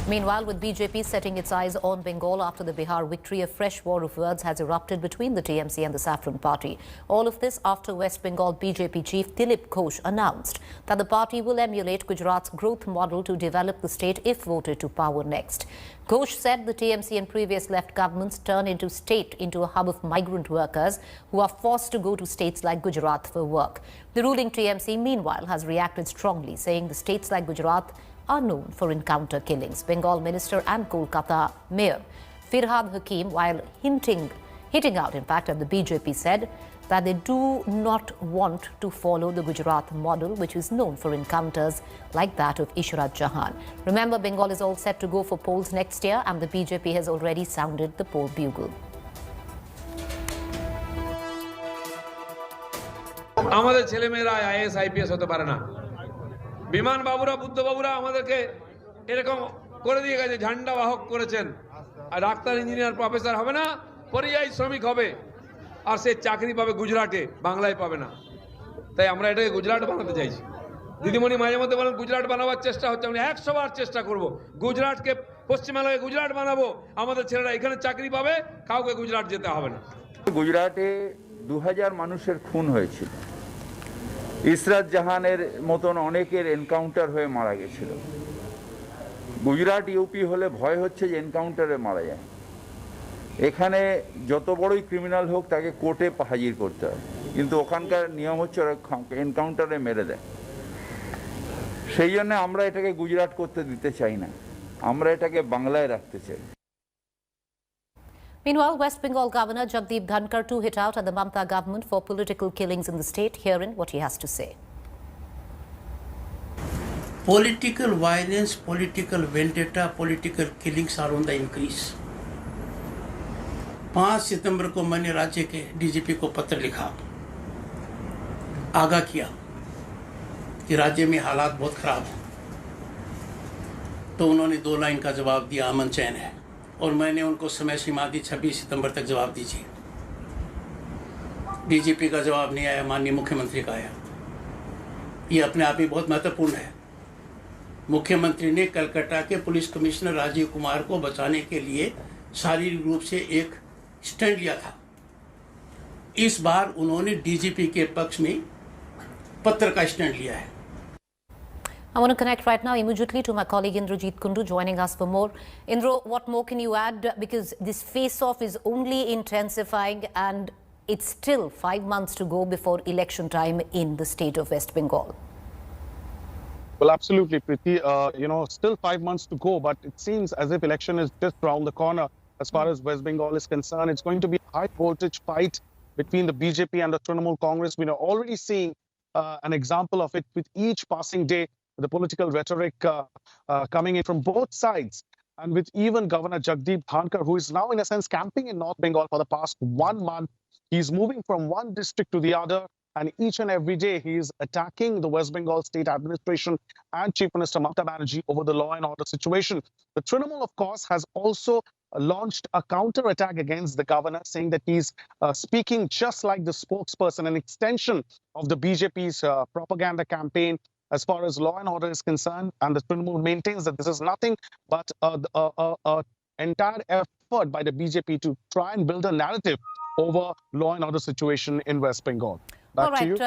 Meanwhile, with BJP setting its eyes on Bengal after the Bihar victory, a fresh war of words has erupted between the TMC and the Saffron Party. All of this after West Bengal BJP chief Dilip Ghosh announced that the party will emulate Gujarat's growth model to develop the state if voted to power next. Ghosh said the TMC and previous left governments turn state into a hub of migrant workers who are forced to go to states like Gujarat for work. The ruling TMC, meanwhile, has reacted strongly, saying the states like Gujarat are known for encounter killings. Bengal minister and Kolkata mayor Firhad Hakim, while hitting out, in fact, at the BJP, said that they do not want to follow the Gujarat model, which is known for encounters like that of Ishrat Jahan. Remember, Bengal is all set to go for polls next year, and the BJP has already sounded the poll bugle. আমাদের ছেলেমেয়েরা is IPS হতে পারে না। বিমান বাবুরা বুদ্ধ বাবুরা আমাদেরকে এরকম করে দিয়ে গেছে, ঝান্ডা বাহক করেছেন। আর ডাক্তার ইঞ্জিনিয়ার প্রফেসর হবে না, পরিযায়ী শ্রমিক হবে, আর সে চাকরি পাবে গুজরাটে, বাংলায় পাবে না। তাই আমরা এটাকে গুজরাট বানাতে চাইছি। দিদিমণি মাঝে মধ্যে বলেন গুজরাট বানাবার চেষ্টা হচ্ছে, আমরা 100 বার চেষ্টা করব। গুজরাটকে পশ্চিমবাংলাকে গুজরাট বানাবো, আমাদের ছেলেরা এখানে চাকরি পাবে, কাউকে গুজরাট যেতে হবে না। গুজরাটে 2000 মানুষের খুন হয়েছিল। ইশরাত জাহানের মতন অনেকের এনকাউন্টার হয়ে মারা গেছিল। গুজরাট ইউপি হলে ভয় হচ্ছে যে এনকাউন্টারে মারা যায়। এখানে যত বড়ই ক্রিমিনাল হোক তাকে কোর্টে হাজির করতে হয়, কিন্তু ওখানকার নিয়ম হচ্ছে ওরা এনকাউন্টারে মেরে দেয়। সেই জন্য আমরা এটাকে গুজরাট করতে দিতে চাই না, আমরা এটাকে বাংলায় রাখতে চাই। Meanwhile, West Bengal Governor Jagdeep Dhankar too hit out at the Mamata government for political killings in the state. Herein what he has to say. Political violence, political vendetta, political killings are on the increase. 5 सितंबर को मैंने राज्य के DGP को पत्र लिखा, आगाह किया कि राज्य में हालात बहुत खराब हैं। तो उन्होंने 2 लाइन का जवाब दिया, अमन चैन है, और मैंने उनको समय सीमा दी 26 सितंबर तक जवाब दीजिए। डीजीपी का जवाब नहीं आया, माननीय मुख्यमंत्री का आया। ये अपने आप ही बहुत महत्वपूर्ण है। मुख्यमंत्री ने कलकत्ता के पुलिस कमिश्नर राजीव कुमार को बचाने के लिए शारीरिक रूप से एक स्टैंड लिया था। इस बार उन्होंने डीजीपी के पक्ष में पत्र का स्टैंड लिया है। I want to connect right now immediately to my colleague Indrajit Kundu joining us for more. Indro, what more can you add? Because this face-off is only intensifying and it's still 5 months to go before election time in the state of West Bengal. Well, absolutely, Preeti. Still 5 months to go, but it seems as if election is just around the corner. As far as West Bengal is concerned, it's going to be a high-voltage fight between the BJP and the Trinamool Congress. We are already seeing an example of it with each passing day, the political rhetoric coming in from both sides, and with even Governor Jagdeep Dhankar, who is now in a sense camping in North Bengal for the past 1 month. He's moving from one district to the other, and each and every day he is attacking the West Bengal state administration and Chief Minister Mamata Banerjee over the law and order situation. The Trinamool, of course, has also launched a counter-attack against the governor, saying that he's speaking just like the spokesperson, an extension of the BJP's propaganda campaign as far as law and order is concerned. And the Trinamool maintains that this is nothing but an entire effort by the BJP to try and build a narrative over law and order situation in West Bengal. Back to you.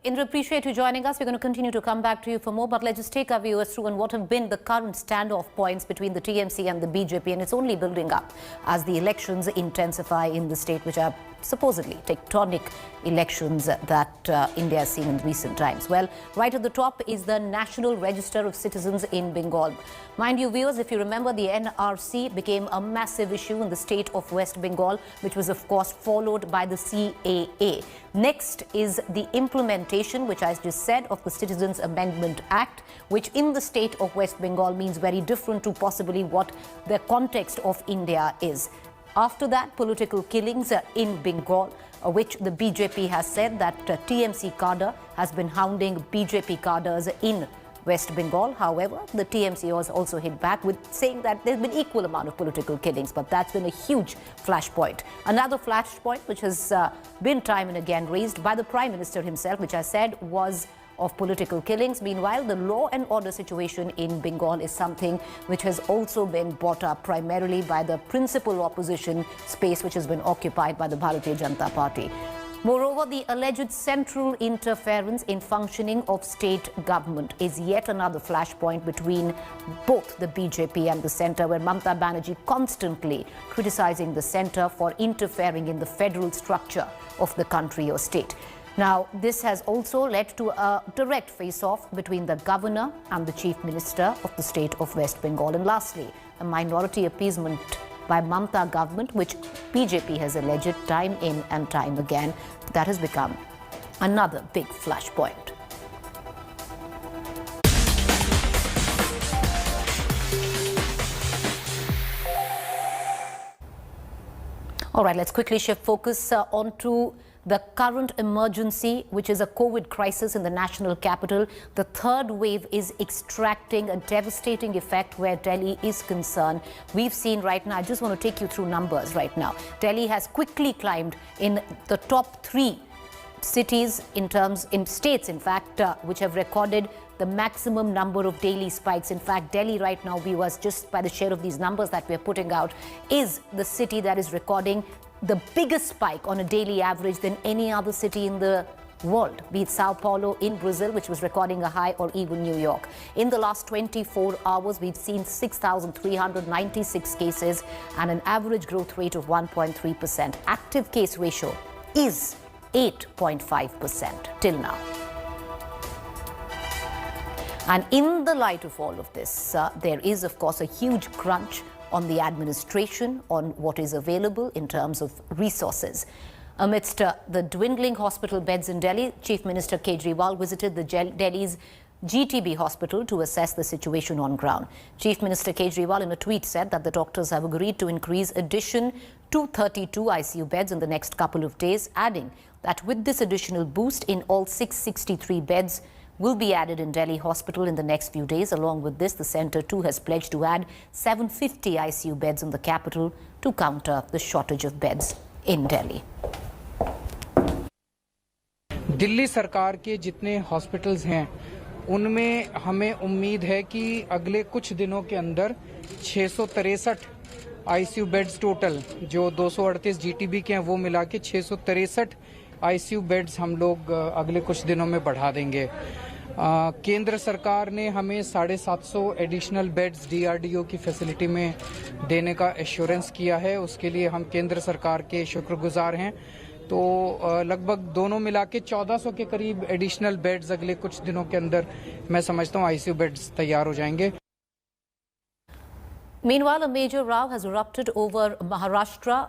Indra, appreciate you joining us. We're going to continue to come back to you for more, but let's just take our viewers through on what have been the current standoff points between the TMC and the BJP, and it's only building up as the elections intensify in the state, which are supposedly tectonic elections that India has seen in recent times. Well, right at the top is the National Register of Citizens in Bengal. Mind you, viewers, if you remember, the NRC became a massive issue in the state of West Bengal, which was, of course, followed by the CAA. Next is the implementation, which I just said, of the Citizens Amendment Act, which in the state of West Bengal means very different to possibly what the context of India is. After that, political killings in Bengal, which the BJP has said that TMC cadre has been hounding BJP cadres in West Bengal. However, the TMC has also hit back with saying that there's been equal amount of political killings, but that's been a huge flashpoint. Another flashpoint which has been time and again raised by the Prime Minister himself, which I said was of political killings. Meanwhile, the law and order situation in Bengal is something which has also been brought up primarily by the principal opposition space which has been occupied by the Bharatiya Janata Party. Moreover, the alleged central interference in functioning of state government is yet another flashpoint between both the BJP and the centre, where Mamata Banerjee constantly criticizing the centre for interfering in the federal structure of the country or state. Now, this has also led to a direct face-off between the governor and the chief minister of the state of West Bengal. And lastly, a minority appeasement by Mamata government, which BJP has alleged time in and time again, that has become another big flashpoint. All right, let's quickly shift focus onto the current emergency, which is a COVID crisis in the national capital. The third wave is extracting a devastating effect where Delhi is concerned. We've seen right now, I just want to take you through numbers right now. Delhi has quickly climbed in the top 3 cities in states, in fact, which have recorded the maximum number of daily spikes. In fact, Delhi right now, viewers, just by the share of these numbers that we're putting out, is the city that is recording the biggest spike on a daily average than any other city in the world, be it Sao Paulo in Brazil, which was recording a high, or even New York. In the last 24 hours, we've seen 6,396 cases and an average growth rate of 1.3%. Active case ratio is 8.5% till now. And in the light of all of this, there is, of course, a huge crunch on the administration, on what is available in terms of resources. Amidst the dwindling hospital beds in Delhi, Chief Minister Kejriwal visited the Delhi's GTB hospital to assess the situation on ground. Chief Minister Kejriwal in a tweet said that the doctors have agreed to increase addition to 32 ICU beds in the next couple of days, adding that with this additional boost, in all 663 beds will be added in Delhi hospital in the next few days. Along with this, the centre too has pledged to add 750 ICU beds in the capital to counter the shortage of beds in Delhi. Delhi सरकार के जितने hospitals हैं उनमें हमें उम्मीद है कि अगले कुछ दिनों के अंदर 663 आईसीयू बेड्स टोटल, जो 238 जीटीबी के हैं वो मिला के 663 आईसीयू बेड्स हम लोग अगले कुछ दिनों में बढ़ा देंगे। केंद्र सरकार ने हमें 750 एडिशनल बेड्स डीआरडीओ की फैसिलिटी में देने का एश्योरेंस किया है। उसके लिए हम केंद्र सरकार के शुक्रगुजार हैं। तो लगभग दोनों मिला के 1400 के करीब एडिशनल बेड्स अगले कुछ दिनों के अंदर मैं समझता हूँ आईसीयू बेड्स तैयार हो जाएंगे। Meanwhile, a major row has erupted over Maharashtra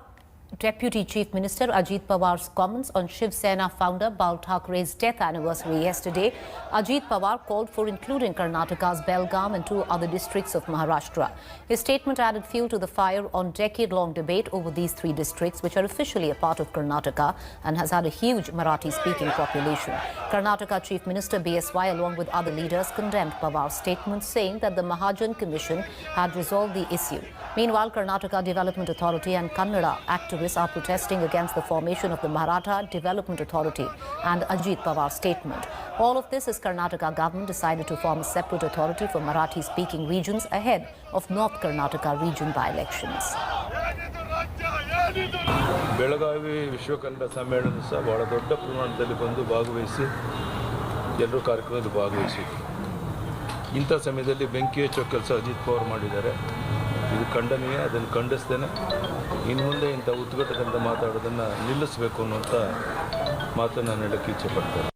Deputy Chief Minister Ajit Pawar's comments on Shiv Sena founder Bal Thackeray's death anniversary yesterday. Ajit Pawar called for including Karnataka's Belgaum and 2 other districts of Maharashtra. His statement added fuel to the fire on decade-long debate over these 3 districts, which are officially a part of Karnataka and has had a huge Marathi-speaking population. Karnataka Chief Minister BSY, along with other leaders, condemned Pawar's statement, saying that the Mahajan Commission had resolved the issue. Meanwhile, Karnataka Development Authority and Kannada activists are protesting against the formation of the Maratha Development Authority and Ajit Pawar's statement. All of this as Karnataka government decided to form a separate authority for Marathi-speaking regions ahead of North Karnataka region by-elections. Belagavi ವಿಶ್ವ ಕನ್ನಡ ಸಮ್ಮೇಳನ ಸಹ ಬಹಳ ದೊಡ್ಡ ಪ್ರಮಾಣದಲ್ಲಿ ಬಂದು ಭಾಗವಹಿಸಿ ಎಲ್ಲರೂ ಕಾರ್ಯಕ್ರಮದಲ್ಲಿ ಭಾಗವಹಿಸಿದ್ರು. ಇಂಥ ಸಮಯದಲ್ಲಿ ಬೆಂಕಿ ಹಚ್ಚೋ ಕೆಲಸ ಅಜಿತ್ ಪವಾರ್ ಮಾಡಿದ್ದಾರೆ. ಇದು ಖಂಡನೀಯ. ಅದನ್ನು ಖಂಡಿಸ್ತೇನೆ. ಇನ್ನು ಮುಂದೆ ಇಂಥ ಉದ್ಘಾಟಕಂತ ಮಾತಾಡೋದನ್ನು ನಿಲ್ಲಿಸಬೇಕು ಅನ್ನುವಂಥ ಮಾತನ್ನು ನಾನು ಹೇಳಕ್ಕೆ ಇಚ್ಛೆ ಪಡ್ತೇನೆ.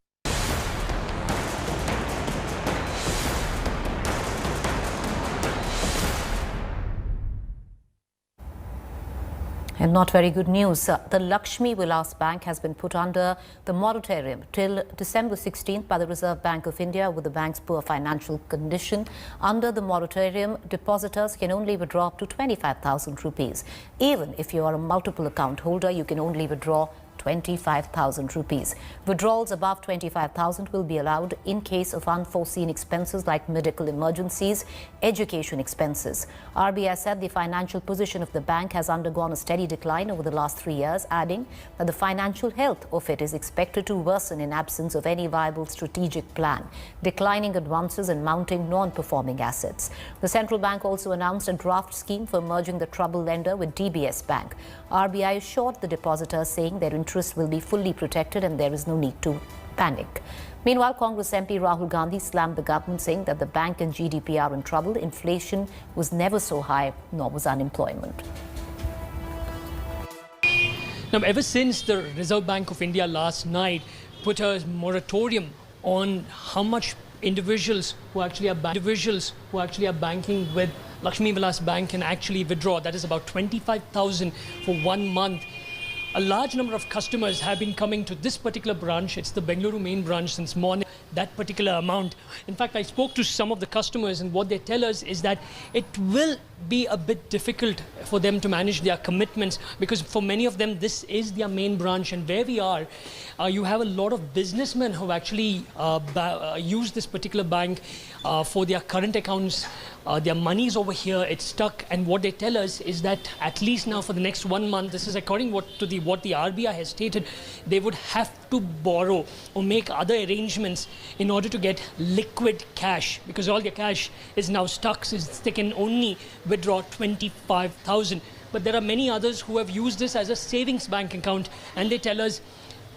And not very good news. The Lakshmi Vilas Bank has been put under the moratorium till December 16th by the Reserve Bank of India with the bank's poor financial condition. Under the moratorium, depositors can only withdraw up to 25,000 rupees. Even if you are a multiple account holder, you can only withdraw 25,000 rupees. Withdrawals above 25,000 will be allowed in case of unforeseen expenses like medical emergencies, education expenses. RBI said the financial position of the bank has undergone a steady decline over the last 3 years, adding that the financial health of it is expected to worsen in absence of any viable strategic plan, declining advances and mounting non-performing assets. The central bank also announced a draft scheme for merging the troubled lender with DBS Bank. RBI assured the depositors, saying their interests will be fully protected and there is no need to panic. Meanwhile, Congress MP Rahul Gandhi slammed the government, saying that the bank and GDP are in trouble. Inflation was never so high, nor was unemployment. Now, ever since the Reserve Bank of India last night put a moratorium on how much individuals who actually are banking with Lakshmi Bank can actually withdraw, that is about 25,000 for 1 month. A large number of customers have been coming to this particular branch. It's the Bengaluru main branch since morning. That particular amount. In fact, I spoke to some of the customers, and what they tell us is that it will be a bit difficult for them to manage their commitments, because for many of them this is their main branch, and where we are, you have a lot of businessmen who actually use this particular bank for their current accounts. Their money is over here, it's stuck, and what they tell us is that at least now for the next 1 month, this is according to what the RBI has stated, they would have to borrow or make other arrangements in order to get liquid cash, because all their cash is now stuck, so they can only withdraw 25,000. But there are many others who have used this as a savings bank account, and they tell us,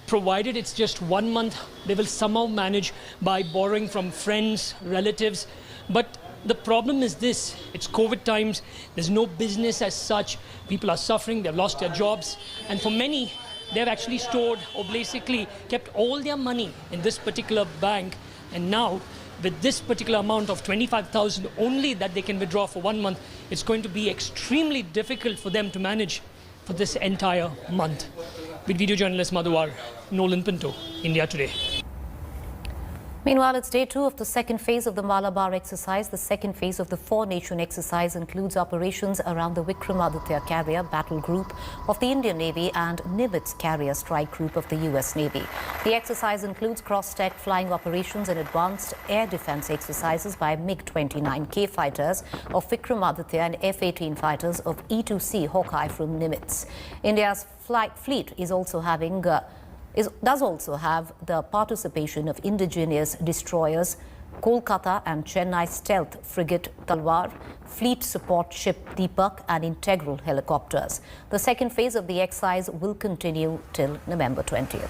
provided it's just 1 month, they will somehow manage by borrowing from friends, relatives. But the problem is this, it's COVID times, there's no business as such, people are suffering, they've lost their jobs, and for many, they've actually stored or basically kept all their money in this particular bank, and now with this particular amount of 25,000 only that they can withdraw for 1 month, it's going to be extremely difficult for them to manage for this entire month. With video journalist Madhuwar, Nolan Pinto, India Today. Meanwhile, it's day 2 of the second phase of the Malabar Exercise. The second phase of the 4-nation exercise includes operations around the Vikramaditya carrier battle group of the Indian Navy and Nimitz carrier strike group of the US Navy. The exercise includes cross-tech flying operations and advanced air defense exercises by MiG-29K fighters of Vikramaditya and F-18 fighters of E-2C Hawkeye from Nimitz. India's fleet is also having does also have the participation of indigenous destroyers Kolkata and Chennai stealth frigate Talwar, fleet support ship Deepak and integral helicopters. The second phase of the exercise will continue till November 20th.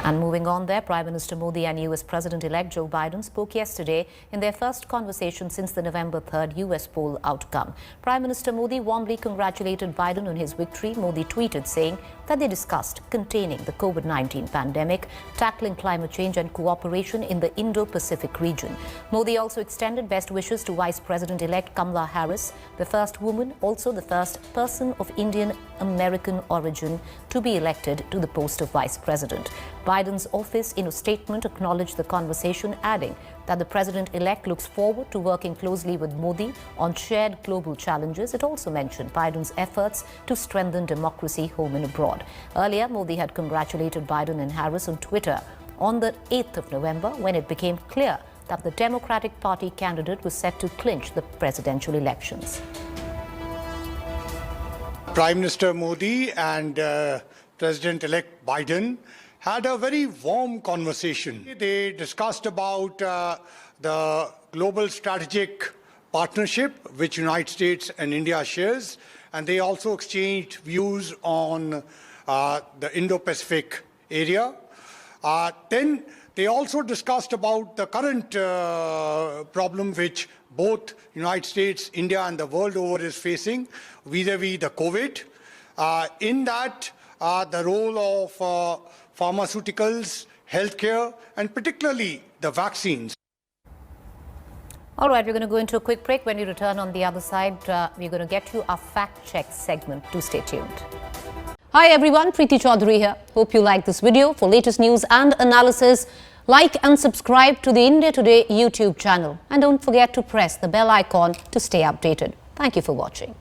And moving on there, Prime Minister Modi and US President-elect Joe Biden spoke yesterday in their first conversation since the November 3rd US poll outcome. Prime Minister Modi warmly congratulated Biden on his victory. Modi tweeted saying that they discussed containing the COVID-19 pandemic, tackling climate change and cooperation in the Indo-Pacific region. Modi also extended best wishes to Vice President-elect Kamala Harris, the first woman, also the first person of Indian-American origin to be elected to the post of Vice President. Biden's office, in a statement, acknowledged the conversation, adding that the president-elect looks forward to working closely with Modi on shared global challenges. It also mentioned Biden's efforts to strengthen democracy home and abroad. Earlier, Modi had congratulated Biden and Harris on Twitter on the 8th of November, when it became clear that the Democratic Party candidate was set to clinch the presidential elections. Prime Minister Modi and President-elect Biden had a very warm conversation. They discussed about the global strategic partnership which United States and India shares, and they also exchanged views on the Indo-Pacific area. Then they also discussed about the current problem which both United States, India and the world over is facing vis-a-vis the COVID. In that, the role of pharmaceuticals, healthcare, and particularly the vaccines. All right, we're going to go into a quick break. When we return on the other side, we're going to get you our fact check segment. Do stay tuned. Hi everyone, Preeti Chaudhary here. Hope you like this video. For latest news and analysis, like and subscribe to the India Today YouTube channel. And don't forget to press the bell icon to stay updated. Thank you for watching.